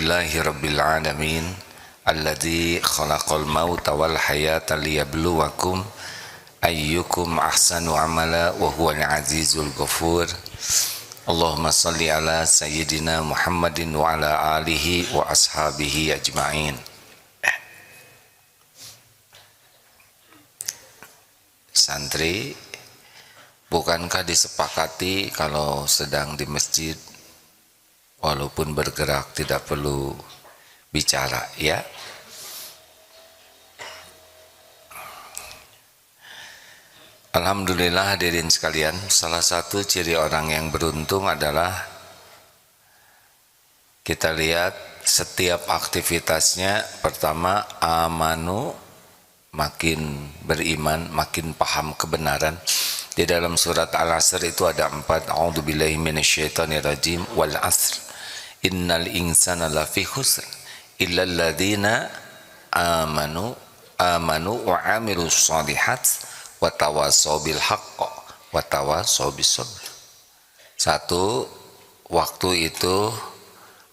Alhamdulillahirabbil alamin alladzi khalaqal mauta wal hayata liyabluwakum ayyukum ahsanu amala wa huwal azizul ghafur. Allahumma salli ala sayyidina Muhammadin wa ala alihi wa ashabihi ajma'in. Santri, bukankah disepakati kalau sedang di masjid walaupun bergerak tidak perlu bicara, ya? Alhamdulillah hadirin sekalian, salah satu ciri orang yang beruntung adalah kita lihat setiap aktivitasnya, pertama amanu, makin beriman, makin paham kebenaran. Di dalam surat Al-Asr itu ada 4, a'udzubillahi minasyaitonirrajim, wal 'asr innal insana lafi khusr illal ladzina amanu wa 'amilus shalihat wa tawassaw bil haqq wa tawassaw bis sabr. Satu, waktu itu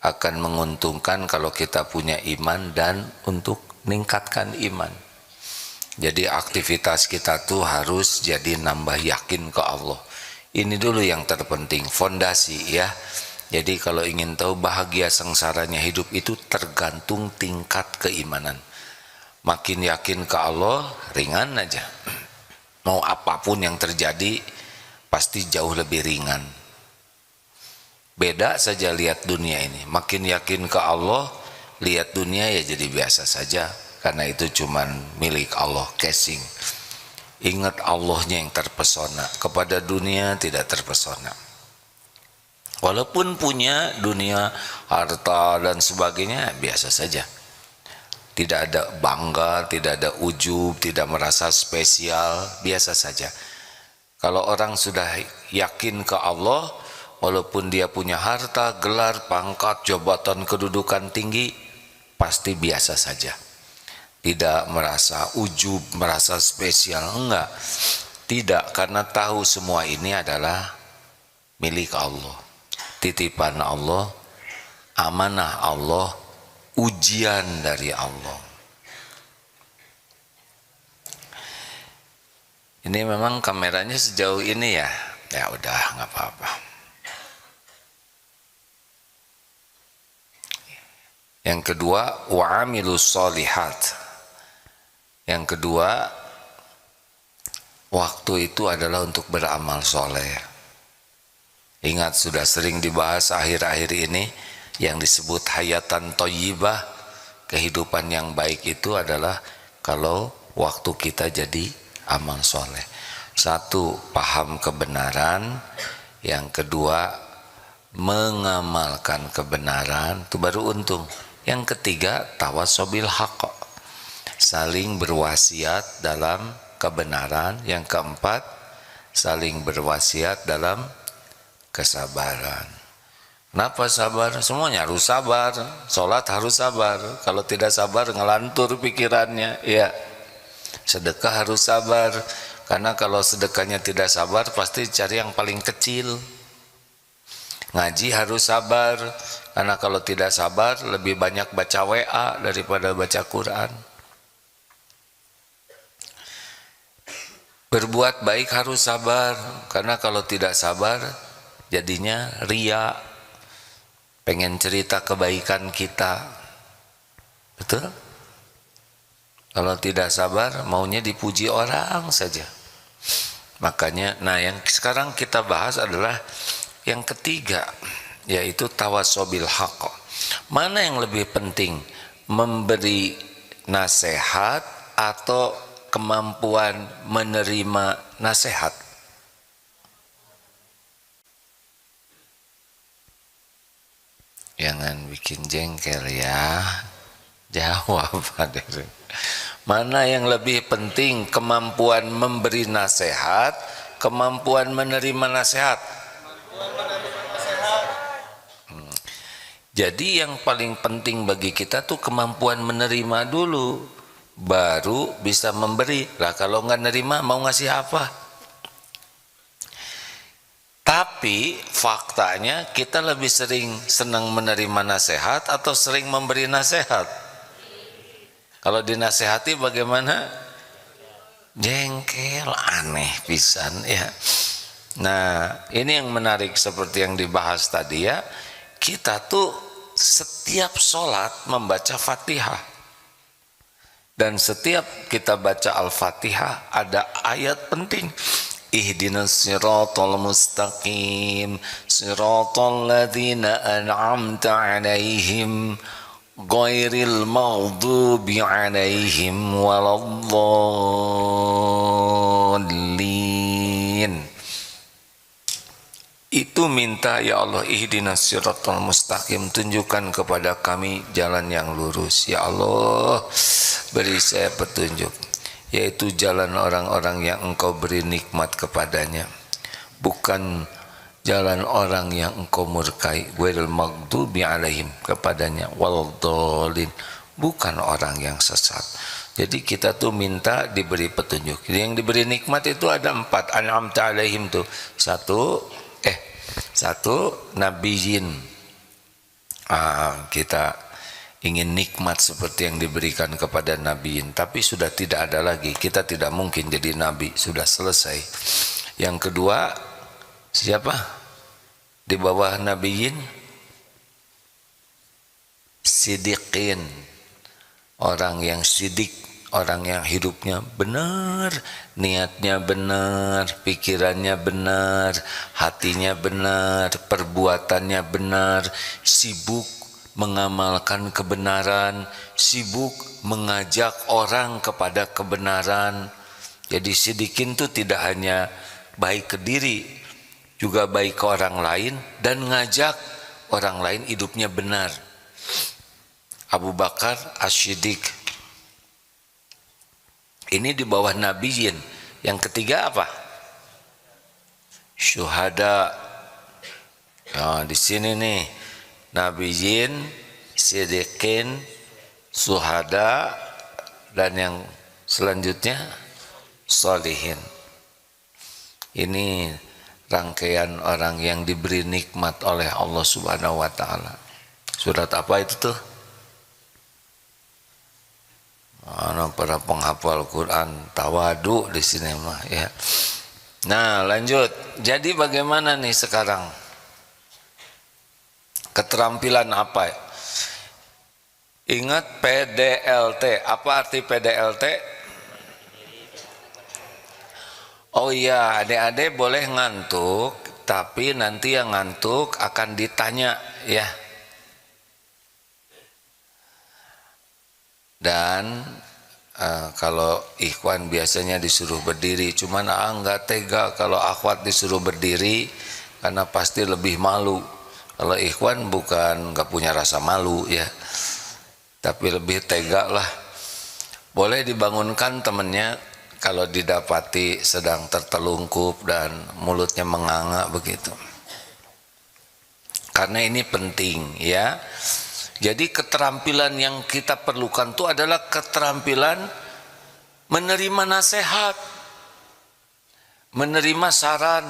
akan menguntungkan kalau kita punya iman dan untuk meningkatkan iman. Jadi aktivitas kita tuh harus jadi nambah yakin ke Allah. Ini dulu yang terpenting, fondasi, ya. Jadi kalau ingin tahu bahagia sengsaranya hidup itu tergantung tingkat keimanan. Makin yakin ke Allah, ringan aja. Mau apapun yang terjadi pasti jauh lebih ringan. Beda saja lihat dunia ini. Makin yakin ke Allah, lihat dunia ya jadi biasa saja. Karena itu cuman milik Allah, casing. Ingat Allahnya yang terpesona, kepada dunia tidak terpesona. Walaupun punya dunia, harta dan sebagainya, biasa saja. Tidak ada bangga, tidak ada ujub, tidak merasa spesial, biasa saja. Kalau orang sudah yakin ke Allah, walaupun dia punya harta, gelar, pangkat, jabatan, kedudukan tinggi, pasti biasa saja. Tidak merasa ujub, merasa spesial, enggak. Tidak, karena tahu semua ini adalah milik Allah, titipan Allah, amanah Allah, ujian dari Allah. Ini memang kameranya sejauh ini ya, ya udah nggak apa-apa. Yang kedua, wa'amilus sholihat. Yang kedua, waktu itu adalah untuk beramal soleh. Ingat, sudah sering dibahas akhir-akhir ini yang disebut hayatan thayyibah, kehidupan yang baik itu adalah kalau waktu kita jadi amal soleh. Satu, paham kebenaran. Yang kedua, mengamalkan kebenaran, itu baru untung. Yang ketiga, tawassobil haqq, saling berwasiat dalam kebenaran. Yang keempat, saling berwasiat dalam kesabaran. Kenapa sabar? Semuanya harus sabar. Sholat harus sabar. Kalau tidak sabar ngelantur pikirannya, ya. Sedekah harus sabar, karena kalau sedekahnya tidak sabar pasti cari yang paling kecil. Ngaji harus sabar, karena kalau tidak sabar lebih banyak baca WA daripada baca Quran. Berbuat baik harus sabar, karena kalau tidak sabar jadinya ria, pengen cerita kebaikan kita. Betul? Kalau tidak sabar maunya dipuji orang saja. Makanya, nah yang sekarang kita bahas adalah yang ketiga, yaitu tawassobil haqq. Mana yang lebih penting, memberi nasihat atau kemampuan menerima nasihat? Jangan bikin jengkel ya, jawab. Mana yang lebih penting, kemampuan memberi nasihat, kemampuan menerima nasihat? Jadi yang paling penting bagi kita tuh kemampuan menerima dulu, baru bisa memberi. Lah kalau nggak nerima mau ngasih apa? Tapi Tapi faktanya kita lebih sering senang menerima nasihat atau sering memberi nasihat? Kalau dinasehati bagaimana? Jengkel, aneh pisan ya. Nah, ini yang menarik seperti yang dibahas tadi ya. Kita tuh setiap sholat membaca Fatihah. Dan setiap kita baca Al-Fatihah ada ayat penting. Ihdinas siratal mustaqim, siratal ladzina an'amta 'alaihim ghairil maghdubi 'alaihim waladdallin. Itu minta, ya Allah, ihdinas siratal mustaqim, tunjukkan kepada kami jalan yang lurus. Ya Allah, beri saya petunjuk, yaitu jalan orang-orang yang Engkau beri nikmat kepadanya, bukan jalan orang yang Engkau murkai. Ghairil maghdubi alaihim, kepadanya, waladdallin, bukan orang yang sesat. Jadi kita tuh minta diberi petunjuk. Yang diberi nikmat itu ada 4. An'amta alaihim tuh satu nabiyyin. Kita ingin nikmat seperti yang diberikan kepada nabiyyin, tapi sudah tidak ada lagi, kita tidak mungkin jadi nabi, sudah selesai. Yang kedua, siapa di bawah nabiyyin? Sidiqin, orang yang sidik, orang yang hidupnya benar, niatnya benar, pikirannya benar, hatinya benar, perbuatannya benar, sibuk mengamalkan kebenaran, sibuk mengajak orang kepada kebenaran. Jadi sidikin itu tidak hanya baik ke diri, juga baik ke orang lain, dan ngajak orang lain hidupnya benar. Abu Bakar As-Siddiq ini di bawah nabiyyin. Yang ketiga apa? Syuhada. Nah, di sini nih, nabiyyin, siddiqin, syuhada, dan yang selanjutnya sholihin. Ini rangkaian orang yang diberi nikmat oleh Allah Subhanahu wa taala. Surat apa itu tuh? Para penghafal Quran tawadu di sini mah ya. Nah, lanjut. Jadi bagaimana nih sekarang? Keterampilan apa? Ingat PDLT. Apa arti PDLT? Oh iya, adik-adik boleh ngantuk, tapi nanti yang ngantuk akan ditanya ya. Dan kalau ikhwan biasanya disuruh berdiri, cuman enggak tega kalau akhwat disuruh berdiri karena pasti lebih malu. Kalau ikhwan bukan enggak punya rasa malu ya, tapi lebih tega lah. Boleh dibangunkan temennya kalau didapati sedang tertelungkup dan mulutnya menganga begitu. Karena ini penting ya. Jadi keterampilan yang kita perlukan itu adalah keterampilan menerima nasihat, menerima saran,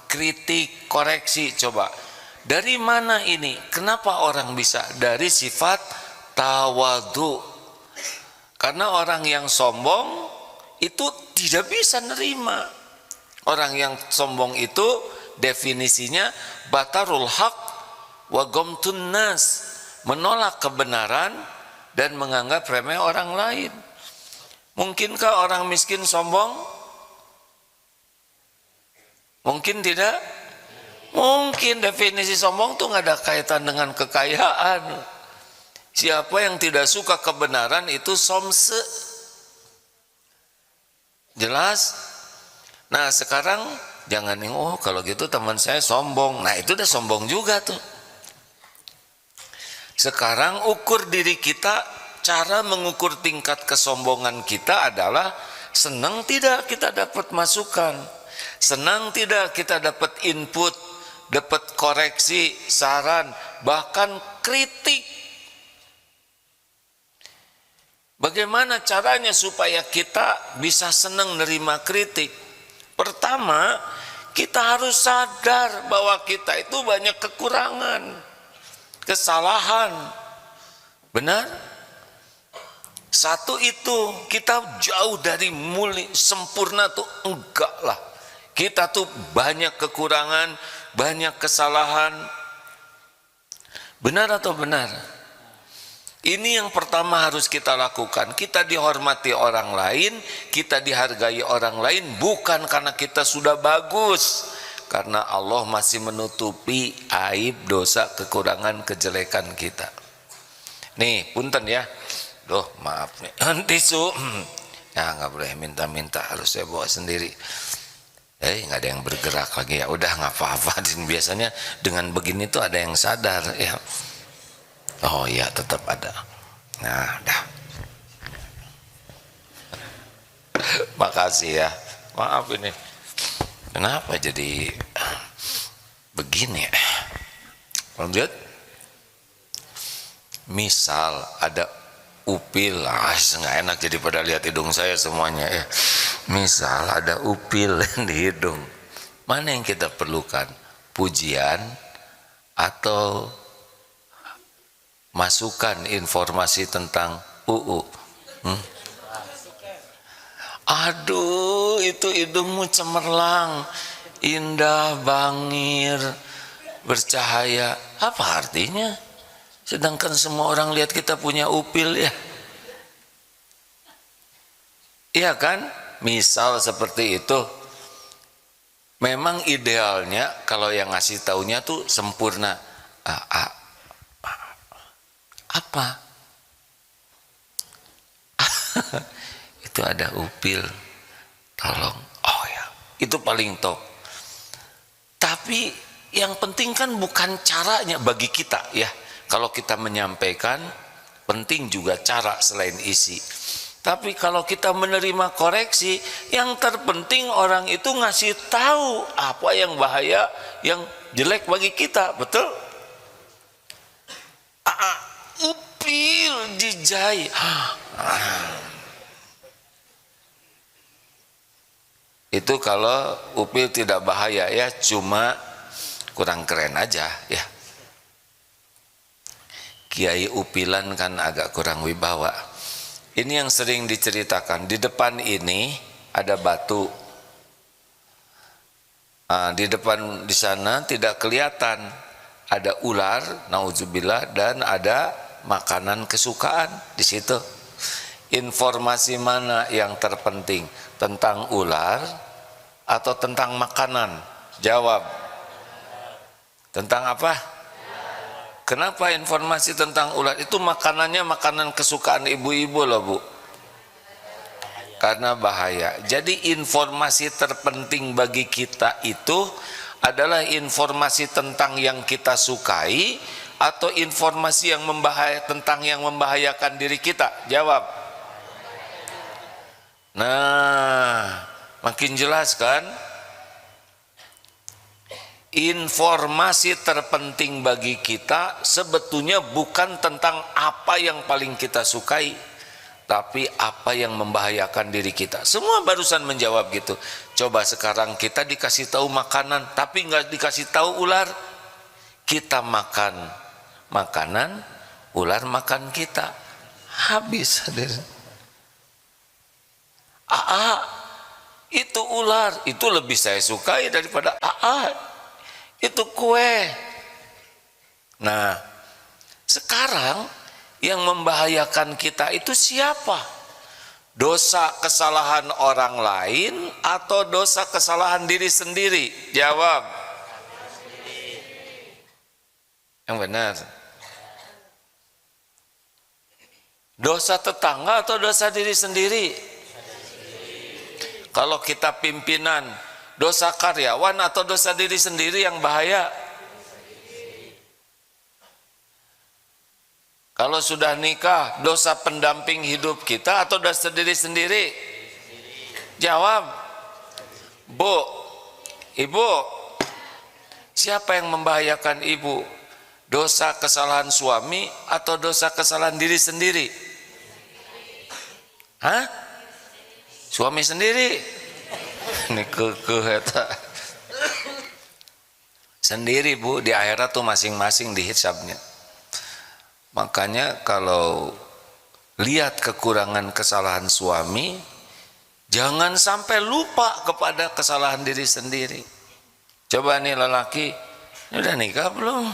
kritik, koreksi. Coba, dari mana ini? Kenapa orang bisa? Dari sifat tawadhu. Karena orang yang sombong itu tidak bisa nerima. Orang yang sombong itu definisinya batarul haq wa ghamtun nas, menolak kebenaran dan menganggap remeh orang lain. Mungkinkah orang miskin sombong? Mungkin tidak? Mungkin. Definisi sombong itu nggak ada kaitan dengan kekayaan. Siapa yang tidak suka kebenaran itu somse. Jelas? Nah sekarang jangan nih, oh kalau gitu teman saya sombong. Nah itu udah sombong juga tuh. Sekarang ukur diri kita, cara mengukur tingkat kesombongan kita adalah senang tidak kita dapat masukan, senang tidak kita dapat input, dapat koreksi, saran, bahkan kritik. Bagaimana caranya supaya kita bisa senang nerima kritik? Pertama, Kita harus sadar bahwa kita itu banyak kekurangan, kesalahan. Benar? Satu itu, kita jauh dari sempurna tuh enggak lah. Kita tuh banyak kekurangan, banyak kesalahan. Benar atau benar? Ini yang pertama harus kita lakukan. Kita dihormati orang lain, kita dihargai orang lain bukan karena kita sudah bagus, karena Allah masih menutupi aib, dosa, kekurangan, kejelekan kita. Nih, punten ya. Duh, maaf nih. Tisu. Ya, nggak boleh minta-minta, harus saya bawa sendiri. Nggak ada yang bergerak lagi, ya udah nggak apa-apa. Biasanya dengan begini tuh ada yang sadar ya. Oh iya, tetap ada. Nah, dah. Makasih ya. Maaf ini. Kenapa jadi begini? Lanjut. Misal ada upil, nggak enak jadi pada lihat hidung saya semuanya ya. Misal ada upil di hidung, mana yang kita perlukan? Pujian atau masukan informasi tentang Aduh, itu hidungmu cemerlang, indah, bangir, bercahaya. Apa artinya? Sedangkan semua orang lihat kita punya upil ya. Iya kan? Misal seperti itu. Memang idealnya kalau yang ngasih taunya tuh sempurna. Apa? Itu ada upil. Tolong. Oh ya, itu paling top. Tapi yang penting kan bukan caranya bagi kita ya. Kalau kita menyampaikan, penting juga cara selain isi. Tapi kalau kita menerima koreksi, yang terpenting orang itu ngasih tahu apa yang bahaya, yang jelek bagi kita, betul? Upil dijai. Itu kalau upil tidak bahaya ya, cuma kurang keren aja ya. Kiai upilan kan agak kurang wibawa. Ini yang sering diceritakan. Di depan ini ada batu. Di depan di sana tidak kelihatan. Ada ular, nauzubillah, dan ada makanan kesukaan di situ. Informasi mana yang terpenting? Tentang ular atau tentang makanan? Jawab. Tentang apa? Kenapa informasi tentang ular? Itu makanannya makanan kesukaan ibu-ibu loh Bu. Karena bahaya. Jadi informasi terpenting bagi kita itu adalah informasi tentang yang kita sukai atau informasi yang tentang yang membahayakan diri kita. Jawab. Nah, makin jelas kan? Informasi terpenting bagi kita sebetulnya bukan tentang apa yang paling kita sukai, tapi apa yang membahayakan diri kita. Semua barusan menjawab gitu. Coba sekarang kita dikasih tahu makanan, tapi nggak dikasih tahu ular. Kita makan makanan, ular makan kita. Habis hadir. Itu ular, itu lebih saya sukai daripada itu kue. Nah, sekarang yang membahayakan kita itu siapa? Dosa kesalahan orang lain atau dosa kesalahan diri sendiri? Jawab. Yang benar. Dosa tetangga atau dosa diri sendiri? Kalau kita pimpinan, dosa karyawan atau dosa diri sendiri yang bahaya? Kalau sudah nikah, dosa pendamping hidup kita atau dosa diri sendiri? Jawab. Bu, ibu, siapa yang membahayakan ibu? Dosa kesalahan suami atau dosa kesalahan diri sendiri? Suami sendiri. Ini kekeh eta. sendiri Bu, di akhirat tuh masing-masing dihisabnya. Makanya kalau lihat kekurangan kesalahan suami, jangan sampai lupa kepada kesalahan diri sendiri. Coba nih lelaki, ini udah nikah belum?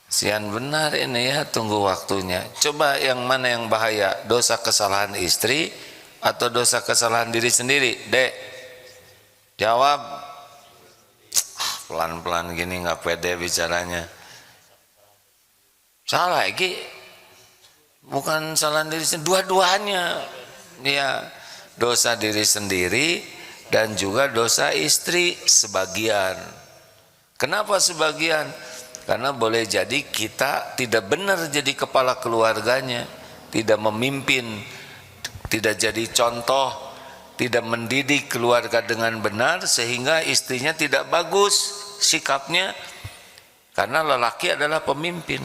Sian benar ini ya, tunggu waktunya. Coba yang mana yang bahaya, dosa kesalahan istri atau dosa kesalahan diri sendiri? Dek, jawab. Pelan-pelan gini nggak pede bicaranya. Salah lagi, bukan kesalahan diri sendiri, dua-duanya. Ya, dosa diri sendiri dan juga dosa istri sebagian. Kenapa sebagian? Karena boleh jadi kita tidak benar jadi kepala keluarganya, tidak memimpin, tidak jadi contoh, tidak mendidik keluarga dengan benar, sehingga istrinya tidak bagus sikapnya, karena lelaki adalah pemimpin.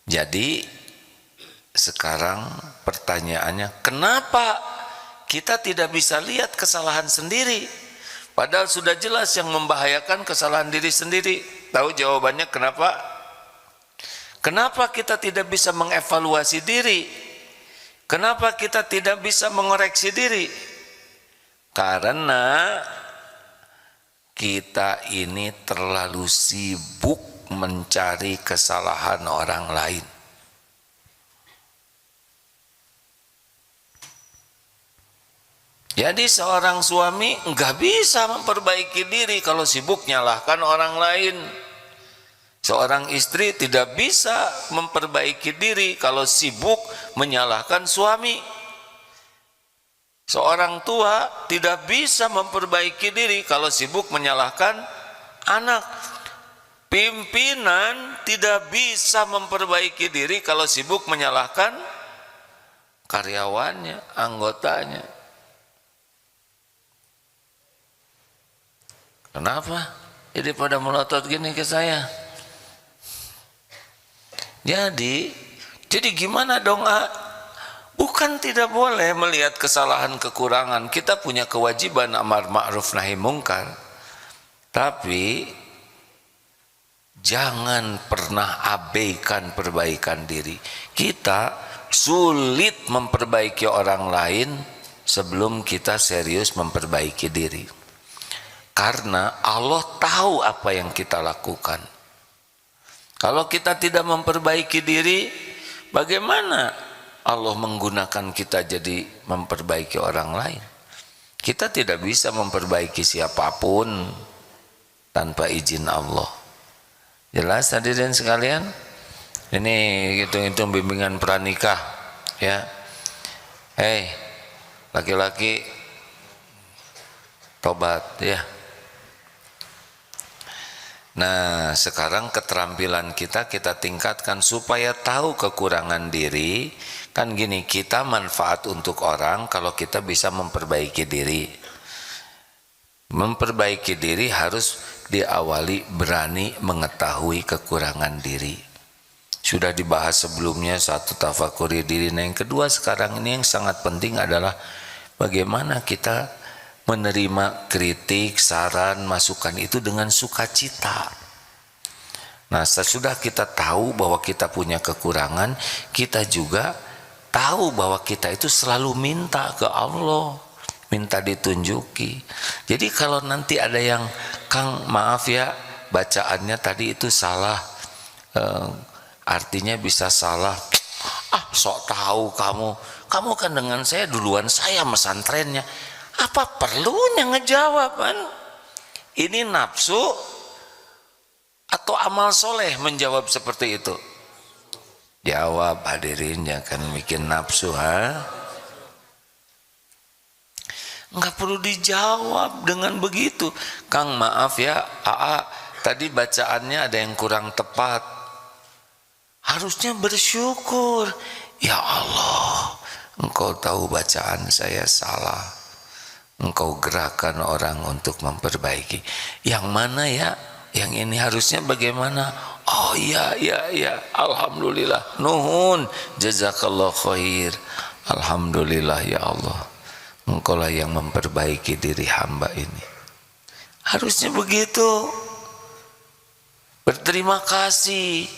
Jadi sekarang pertanyaannya, kenapa kita tidak bisa lihat kesalahan sendiri? Padahal sudah jelas yang membahayakan kesalahan diri sendiri. Tahu jawabannya kenapa? Kenapa kita tidak bisa mengevaluasi diri? Kenapa kita tidak bisa mengoreksi diri? Karena kita ini terlalu sibuk mencari kesalahan orang lain. Jadi seorang suami nggak bisa memperbaiki diri kalau sibuk nyalahkan orang lain. Seorang istri tidak bisa memperbaiki diri kalau sibuk menyalahkan suami. Seorang tua tidak bisa memperbaiki diri kalau sibuk menyalahkan anak. Pimpinan tidak bisa memperbaiki diri kalau sibuk menyalahkan karyawannya, anggotanya. Kenapa? Jadi pada melotot gini ke saya. Jadi gimana dong? Bukan tidak boleh melihat kesalahan kekurangan. Kita punya kewajiban amar ma'ruf nahi mungkar. Tapi jangan pernah abaikan perbaikan diri. Kita sulit memperbaiki orang lain sebelum kita serius memperbaiki diri. Karena Allah tahu apa yang kita lakukan. Kalau kita tidak memperbaiki diri, bagaimana Allah menggunakan kita jadi memperbaiki orang lain? Kita tidak bisa memperbaiki siapapun tanpa izin Allah. Jelas hadirin sekalian? Ini hitung-hitung bimbingan pranikah ya. Hei, laki-laki tobat ya. Nah, sekarang keterampilan kita tingkatkan supaya tahu kekurangan diri. Kan gini, kita manfaat untuk orang kalau kita bisa memperbaiki diri. Memperbaiki diri harus diawali berani mengetahui kekurangan diri. Sudah dibahas sebelumnya, satu tafakuri diri. Nah, yang kedua sekarang ini yang sangat penting adalah bagaimana kita menerima kritik, saran, masukan itu dengan sukacita. Nah, sesudah kita tahu bahwa kita punya kekurangan, kita juga tahu bahwa kita itu selalu minta ke Allah, minta ditunjuki. Jadi kalau nanti ada yang, Kang maaf ya, bacaannya tadi itu salah, artinya bisa salah. Sok tahu kamu kan dengan saya duluan saya mesantrennya. Apa perlunya ngejawab kan? Ini nafsu atau amal soleh menjawab seperti itu? Jawab hadirin, jangan bikin nafsu Enggak perlu dijawab dengan begitu. Kang maaf ya, tadi bacaannya ada yang kurang tepat. Harusnya bersyukur. Ya Allah, Engkau tahu bacaan saya salah. Engkau gerakan orang untuk memperbaiki. Yang mana ya? Yang ini harusnya bagaimana? Oh ya, alhamdulillah. Nuhun, jazakallah khair. Alhamdulillah ya Allah. Engkaulah yang memperbaiki diri hamba ini. Harusnya begitu. Berterima kasih.